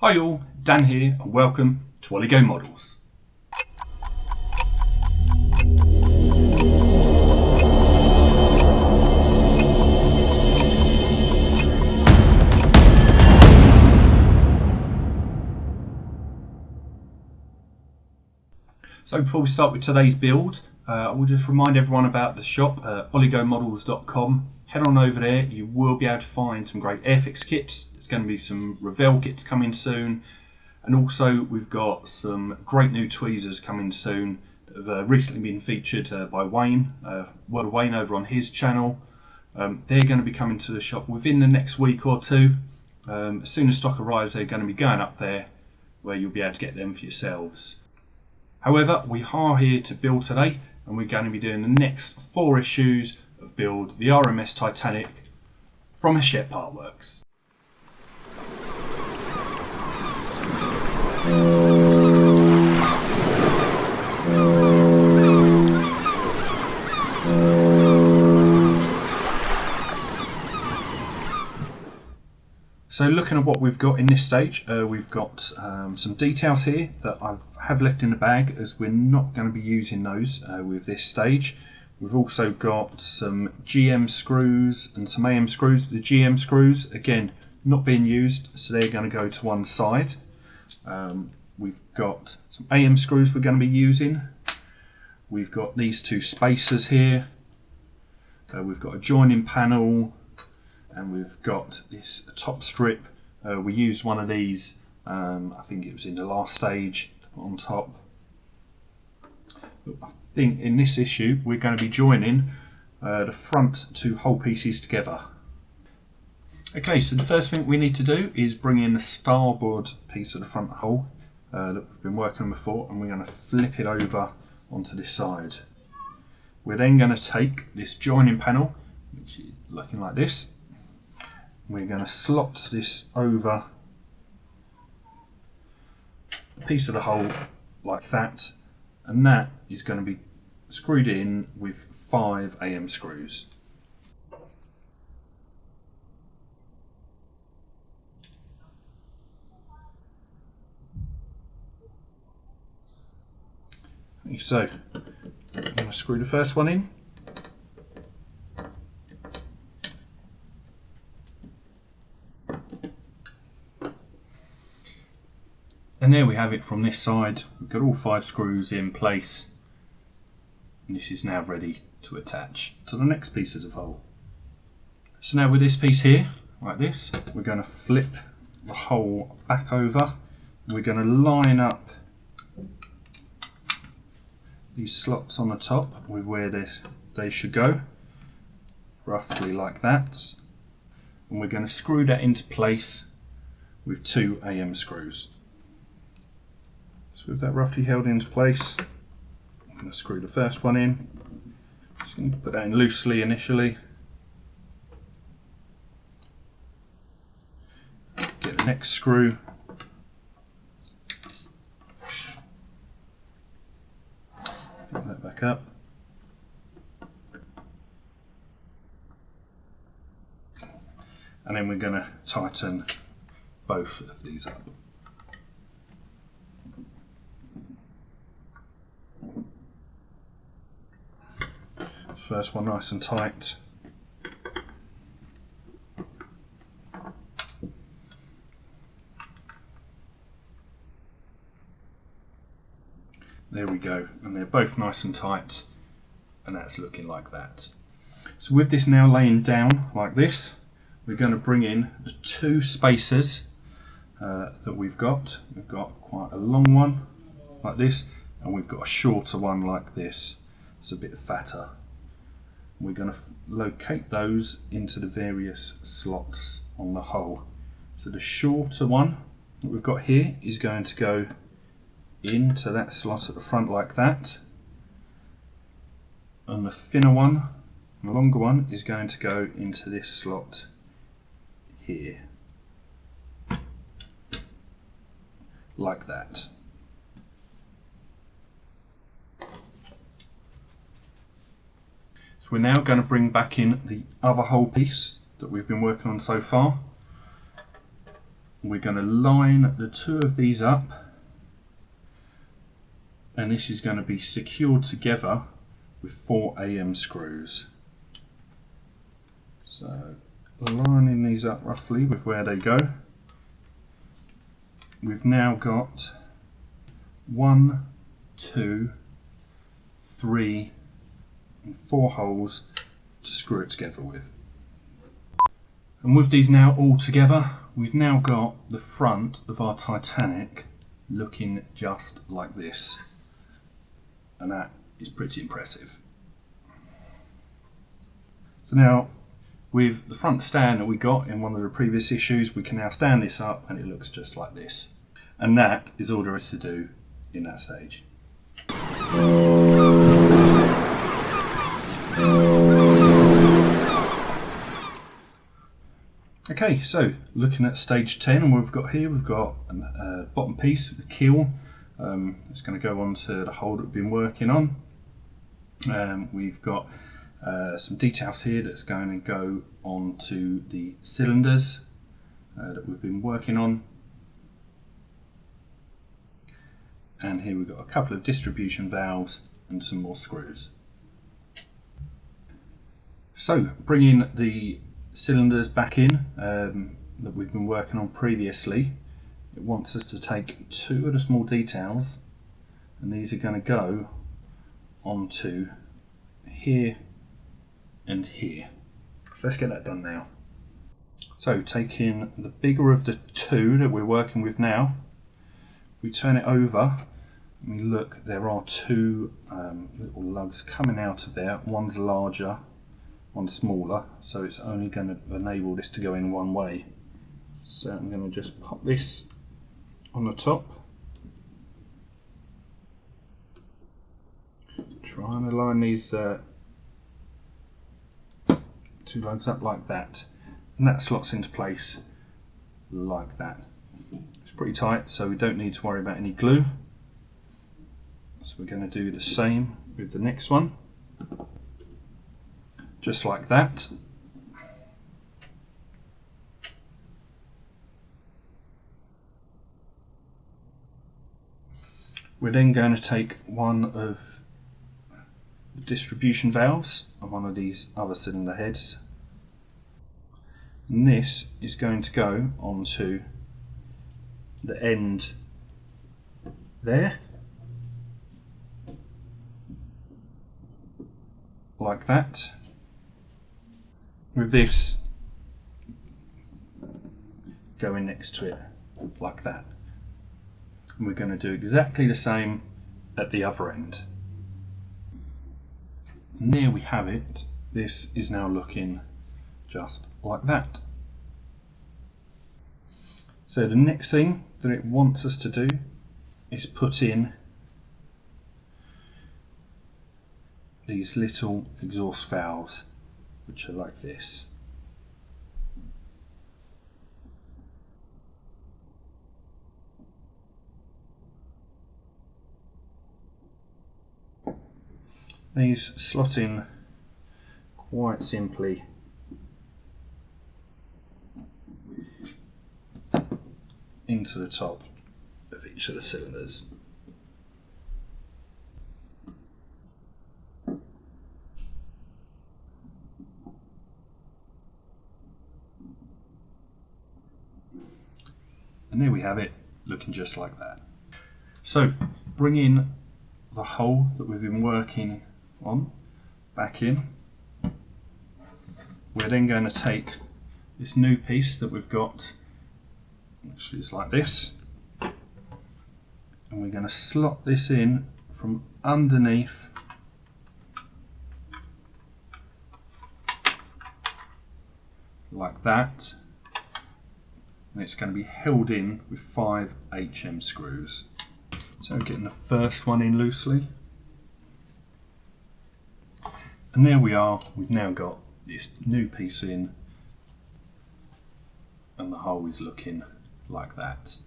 Hi all, Dan here and welcome to Oligo Models. So before we start with today's build, I will just remind everyone about the shop, oligomodels.com. Head on over there, you will be able to find some great Airfix kits. There's going to be some Revell kits coming soon. And also we've got some great new tweezers coming soon that have recently been featured by Wayne, World of Wayne over on his channel. They're going to be coming to the shop within the next week or two. As soon as stock arrives, they're going to be going up there where you'll be able to get them for yourselves. However, we are here to build today and we're going to be doing the next 4 issues of build the RMS Titanic from Hachette Partworks. So looking at what we've got in this stage, we've got some details here that I have left in the bag as we're not going to be using those with this stage. We've also got some GM screws and some AM screws. The GM screws, again, not being used, so they're going to go to one side. We've got some AM screws we're going to be using. We've got these 2 spacers here. We've got a joining panel. And we've got this top strip. We used one of these, I think it was in the last stage, to put on top. I think in this issue we're going to be joining the front 2 hull pieces together. Okay, so the first thing we need to do is bring in the starboard piece of the front hull that we've been working on before, and we're going to flip it over onto this side. We're then going to take this joining panel, which is looking like this. We're going to slot this over a piece of the hull like that, and that is going to be screwed in with 5 AM screws. So I'm going to screw the first one in. And there we have it from this side. We've got all 5 screws in place, and this is now ready to attach to the next pieces of hull. So now with this piece here, like this, we're going to flip the hull back over. We're going to line up these slots on the top with where they should go, roughly like that. And we're going to screw that into place with 2 AM screws. With that roughly held into place, I'm going to screw the first one in. Just going to put that in loosely initially. Get the next screw. Pick that back up. And then we're going to tighten both of these up. First one nice and tight. There we go, and they're both nice and tight, and that's looking like that. So with this now laying down like this, we're going to bring in the 2 spacers that we've got. We've got quite a long one like this, and we've got a shorter one like this. It's a bit fatter. We're going to locate those into the various slots on the hull. So the shorter one that we've got here is going to go into that slot at the front like that, and the thinner one, the longer one, is going to go into this slot here, like that. So we're now going to bring back in the other hull piece that we've been working on so far. We're going to line the two of these up, and this is going to be secured together with 4 AM screws. So lining these up roughly with where they go. We've now got 1, 2, 3 and 4 holes to screw it together with. And with these now all together, we've now got the front of our Titanic looking just like this, and that is pretty impressive. So now, with the front stand that we got in one of the previous issues, we can now stand this up and it looks just like this. And that is all there is to do in that stage. Okay, so looking at stage 10, and what we've got here, we've got a bottom piece, the keel. It's going to go onto the hole that we've been working on. We've got some details here that's going to go onto the cylinders that we've been working on. And here we've got a couple of distribution valves and some more screws. So bringing the cylinders back in that we've been working on previously, it wants us to take 2 of the small details, and these are going to go onto here and here. So let's get that done now. So taking the bigger of the 2 that we're working with now, we turn it over and we look, there are 2 little lugs coming out of there. One's larger, one's smaller, so it's only going to enable this to go in one way. So I'm going to just pop this on the top, try and align these 2 lugs up like that, and that slots into place like that. It's pretty tight, so we don't need to worry about any glue. So we're going to do the same with the next one, just like that. We're then going to take one of the distribution valves on one of these other cylinder heads, and this is going to go onto the end there, like that, with this going next to it like that. And we're going to do exactly the same at the other end. And there we have it. This is now looking just like that. So the next thing that it wants us to do is put in these little exhaust valves, which are like this. These slot in quite simply into the top of each of the cylinders. And there we have it, looking just like that. So bring in the hole that we've been working on back in. We're then going to take this new piece that we've got, which is like this, and we're going to slot this in from underneath like that, and it's going to be held in with 5 HM screws. So getting the first one in loosely, and there we are. We've now got this new piece in, and the hole is looking like that.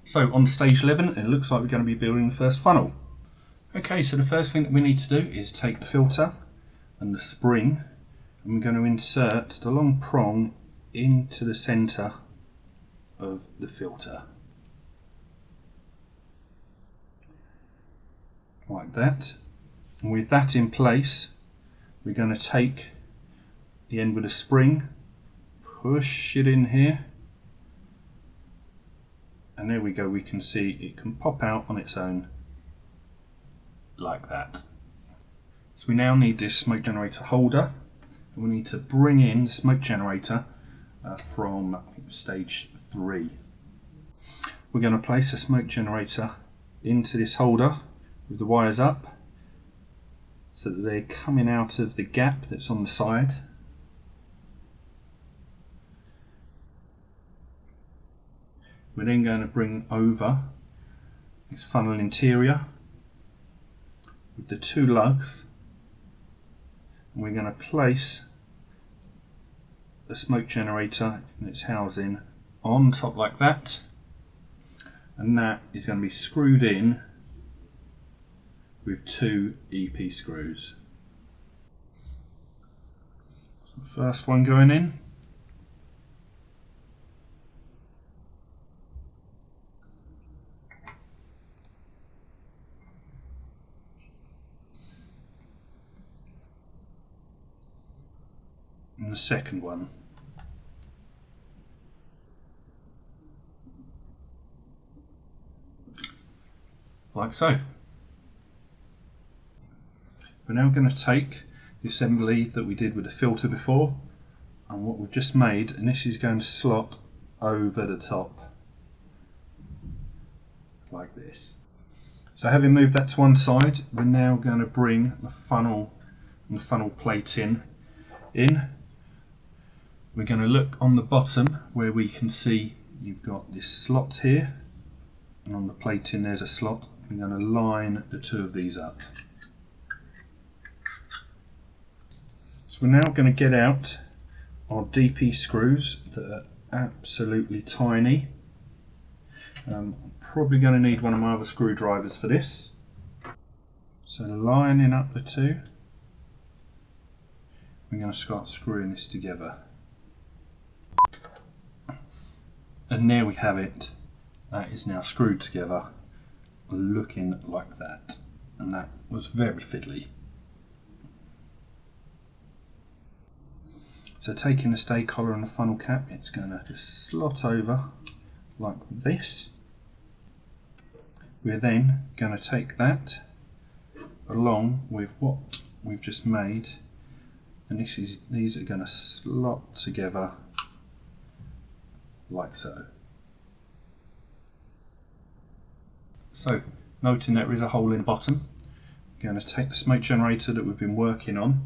So on stage 11, it looks like we're going to be building the first funnel. Okay, so the first thing that we need to do is take the filter and the spring, and we're going to insert the long prong into the centre of the filter. Like that. And with that in place, we're going to take the end with a spring, push it in here, and there we go, we can see it can pop out on its own like that. So we now need this smoke generator holder, and we need to bring in the smoke generator from I think stage 3. We're going to place the smoke generator into this holder with the wires up so that they're coming out of the gap that's on the side. We're then going to bring over this funnel interior with the 2 lugs, and we're going to place the smoke generator in its housing on top like that, and that is going to be screwed in with 2 EP screws. So the first one going in. And the second one. Like so. We're now going to take the assembly that we did with the filter before and what we've just made, and this is going to slot over the top like this. So having moved that to one side, we're now going to bring the funnel and the funnel plate in. We're going to look on the bottom where we can see you've got this slot here, and on the plate in there's a slot. We're going to line the 2 of these up. So we're now going to get out our DP screws that are absolutely tiny. I'm probably going to need one of my other screwdrivers for this. So lining up the 2, we're going to start screwing this together. And there we have it. That is now screwed together, looking like that. And that was very fiddly. So taking the stay collar and the funnel cap, it's going to just slot over like this. We're then going to take that along with what we've just made, and these are going to slot together like so. So, noting there is a hole in the bottom, we're going to take the smoke generator that we've been working on.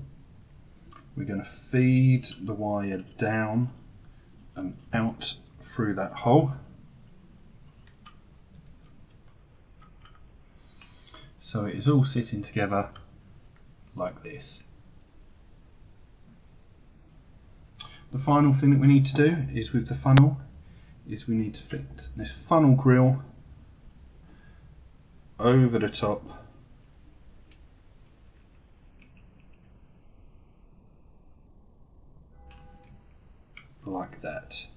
We're going to feed the wire down and out through that hole. So it is all sitting together like this. The final thing that we need to do is with the funnel, is we need to fit this funnel grill over the top like that.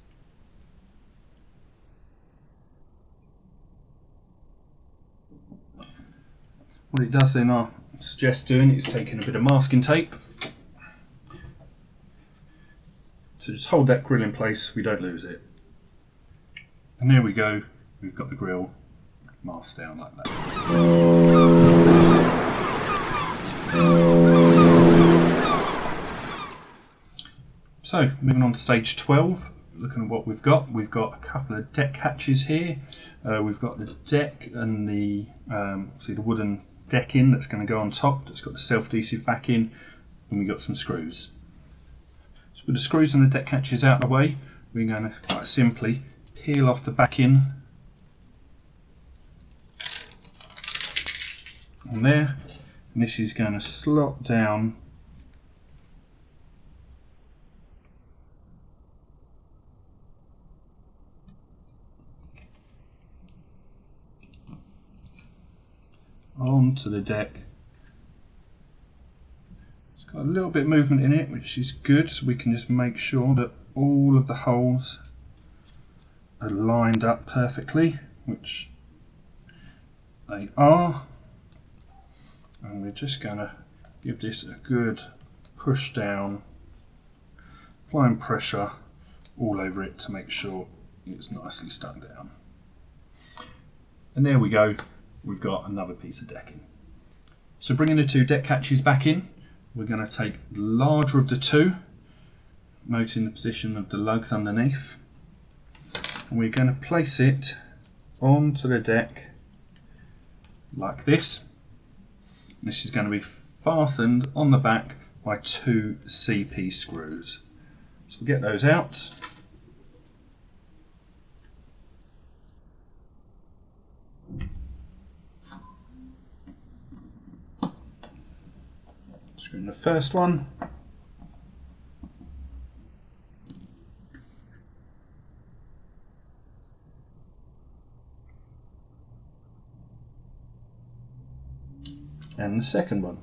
What it does then, I suggest doing, is taking a bit of masking tape to just hold that grill in place so we don't lose it. And there we go, we've got the grill masked down like that. So, moving on to stage 12, looking at what we've got a couple of deck hatches here. We've got the deck and the wooden decking that's going to go on top, that's got the self-adhesive backing, and we've got some screws. So with the screws and the deck hatches out of the way, we're going to quite simply peel off the backing on there, and this is going to slot down onto the deck. It's got a little bit of movement in it, which is good, so we can just make sure that all of the holes are lined up perfectly, which they are. And we're just going to give this a good push down, applying pressure all over it to make sure it's nicely stuck down. And there we go, we've got another piece of decking. So bringing the two deck hatches back in, we're going to take the larger of the two, noting the position of the lugs underneath, and we're going to place it onto the deck like this. This is going to be fastened on the back by two CP screws. So we'll get those out. Screw in the first one. And the second one.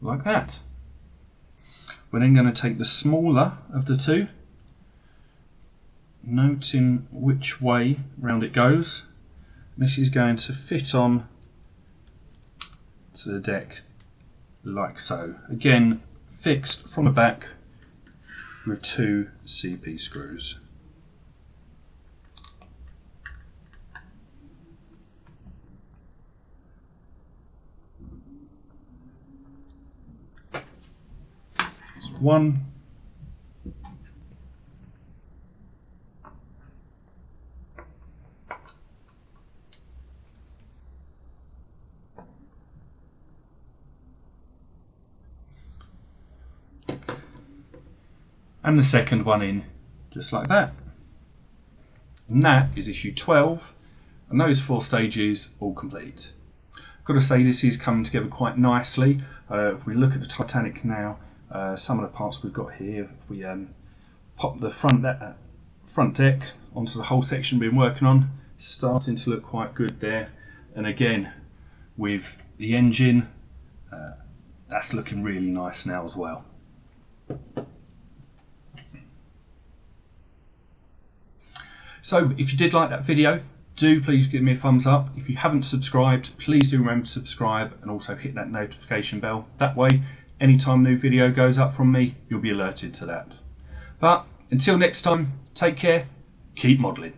Like that. We're then going to take the smaller of the two, noting which way round it goes. This is going to fit on to the deck like so. Again, fixed from the back with two CP screws. There's one. And the second one in, just like that. And that is issue 12, and those 4 stages all complete. I've got to say, this is coming together quite nicely. If we look at the Titanic now, some of the parts we've got here, if we pop the front deck onto the whole section we've been working on, it's starting to look quite good there. And again, with the engine, that's looking really nice now as well. So if you did like that video, do please give me a thumbs up. If you haven't subscribed, please do remember to subscribe and also hit that notification bell. That way, anytime a new video goes up from me, you'll be alerted to that. But until next time, take care, keep modelling.